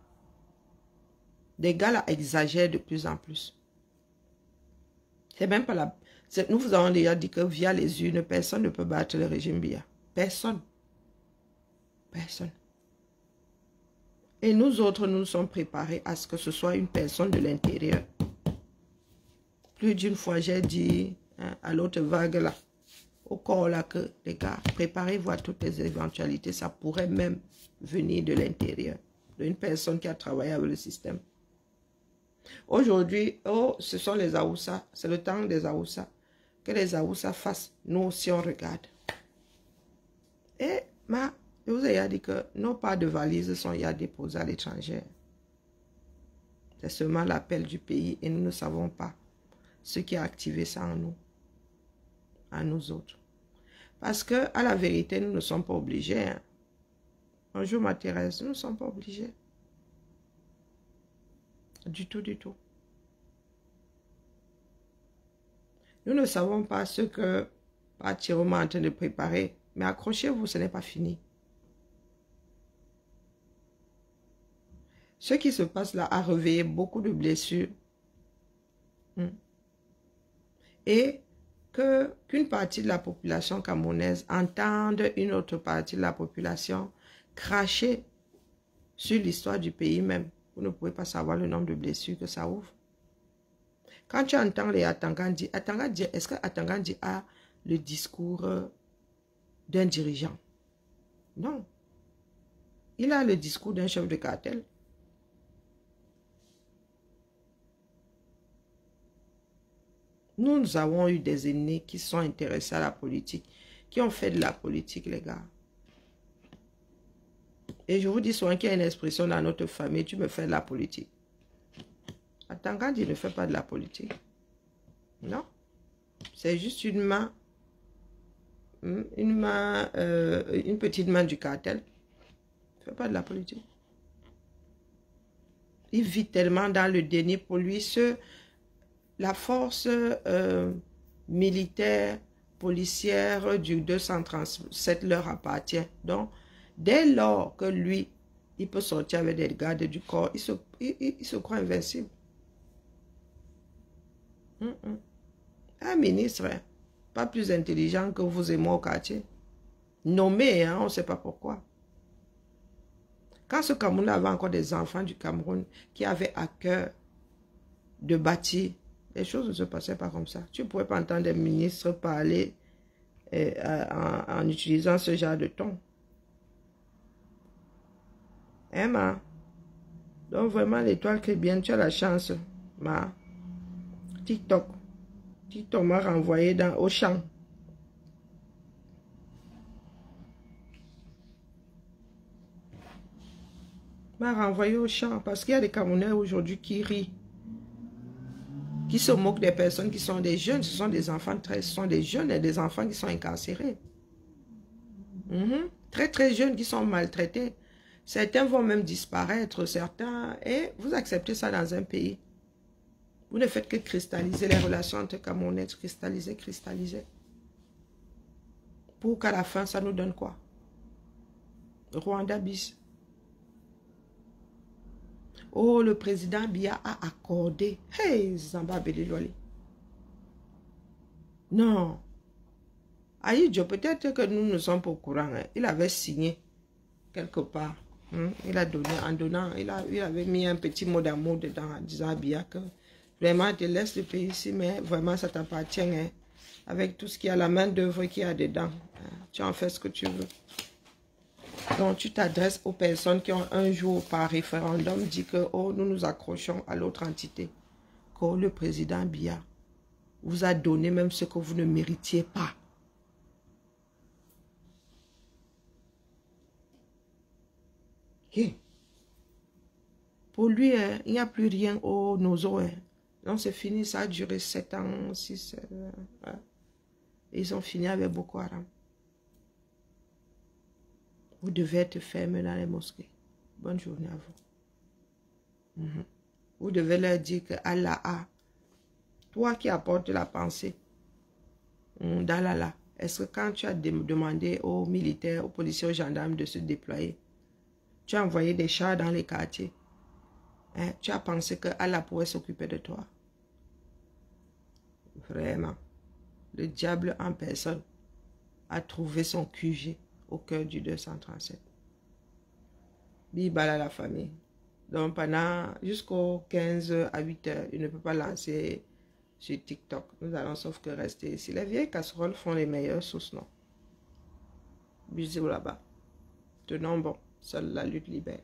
Des gars là exagèrent de plus en plus. C'est même pas la... Nous vous avons déjà dit que via les urnes, personne ne peut battre le régime Biya. Personne. Personne. Et nous autres, nous nous sommes préparés à ce que ce soit une personne de l'intérieur. Plus d'une fois, j'ai dit à l'autre vague là, au corps là, que les gars, préparez-vous à toutes les éventualités. Ça pourrait même venir de l'intérieur. D'une personne qui a travaillé avec le système. Aujourd'hui, oh, ce sont les Aoussa. C'est le temps des Aoussa. Que les Aoussa fassent. Nous aussi, on regarde. Et je vous ai dit que nos parts de valises sont déposées à l'étranger. C'est seulement l'appel du pays et nous ne savons pas ce qui a activé ça en nous. À nous autres. Parce que, à la vérité, nous ne sommes pas obligés. Hein. Bonjour ma Thérèse, nous ne sommes pas obligés. Du tout, du tout. Nous ne savons pas ce que Patiroma est en train de préparer. Mais accrochez-vous, ce n'est pas fini. Ce qui se passe là a réveillé beaucoup de blessures. Et qu'une partie de la population camerounaise entende une autre partie de la population cracher sur l'histoire du pays même. Vous ne pouvez pas savoir le nombre de blessures que ça ouvre. Quand tu entends les Atangandi, est-ce que Atangandi a le discours d'un dirigeant? Non. Il a le discours d'un chef de cartel. Nous avons eu des aînés qui sont intéressés à la politique, qui ont fait de la politique, les gars. Et je vous dis souvent qu'il y a une expression dans notre famille, tu me fais de la politique. Atangandi ne fait pas de la politique. Non. C'est juste une petite main du cartel. Il ne fait pas de la politique. Il vit tellement dans le déni pour lui. La force militaire, policière du 237 leur appartient. Donc, dès lors que lui, il peut sortir avec des gardes du corps, il se croit invincible. Un ministre, hein, pas plus intelligent que vous et moi au quartier. Nommé, hein, on ne sait pas pourquoi. Quand ce Cameroun avait encore des enfants du Cameroun qui avaient à cœur de bâtir, les choses ne se passaient pas comme ça. Tu ne pouvais pas entendre des ministres parler en utilisant ce genre de ton. Hein, ma? Donc, vraiment, l'étoile qui est bien, tu as la chance, ma. TikTok. TikTok m'a renvoyé au champ. M'a renvoyé au champ parce qu'il y a des Camerounais aujourd'hui qui rient, qui se moquent des personnes qui sont des jeunes. Ce sont des enfants, ce sont des jeunes et des enfants qui sont incarcérés. Très très jeunes qui sont maltraités. Certains vont même disparaître, certains, et vous acceptez ça dans un pays. Vous ne faites que cristalliser les relations entre Camerounais, cristalliser. Pour qu'à la fin, ça nous donne quoi? Rwanda bis. Oh, le président Biya a accordé. Hey, Zamba Belilwali. Non. Aïdjo, peut-être que nous ne sommes pas au courant. Hein. Il avait signé quelque part. Il a donné, en donnant, il avait mis un petit mot d'amour dedans en disant à Biya que vraiment, tu laisses le pays ici, mais vraiment, ça t'appartient. Hein, avec tout ce qu'il y a, la main d'œuvre qu'il y a dedans. Hein, tu en fais ce que tu veux. Donc, tu t'adresses aux personnes qui ont un jour par référendum dit que oh, nous nous accrochons à l'autre entité. Que le président Biya vous a donné même ce que vous ne méritiez pas. Okay. Pour lui, hein, il n'y a plus rien au nozo. Hein. Donc, c'est fini. Ça a duré 7 ans, 6 ans. Et ils ont fini avec Boko Haram. Vous devez être ferme dans les mosquées. Bonne journée à vous. Vous devez leur dire que Allah a. Toi qui apportes la pensée d'Allah, est-ce que quand tu as demandé aux militaires, aux policiers, aux gendarmes de se déployer, tu as envoyé des chars dans les quartiers, hein, tu as pensé que Allah pourrait s'occuper de toi? Vraiment. Le diable en personne a trouvé son QG au cœur du 237. Bibala la famille. Donc pendant jusqu'au 15 à 8 heures, il ne peut pas lancer sur TikTok. Nous allons sauf que rester ici. Les vieilles casseroles font les meilleures sauces, non? Bisous là-bas. Tenons bon. Seule la lutte libère.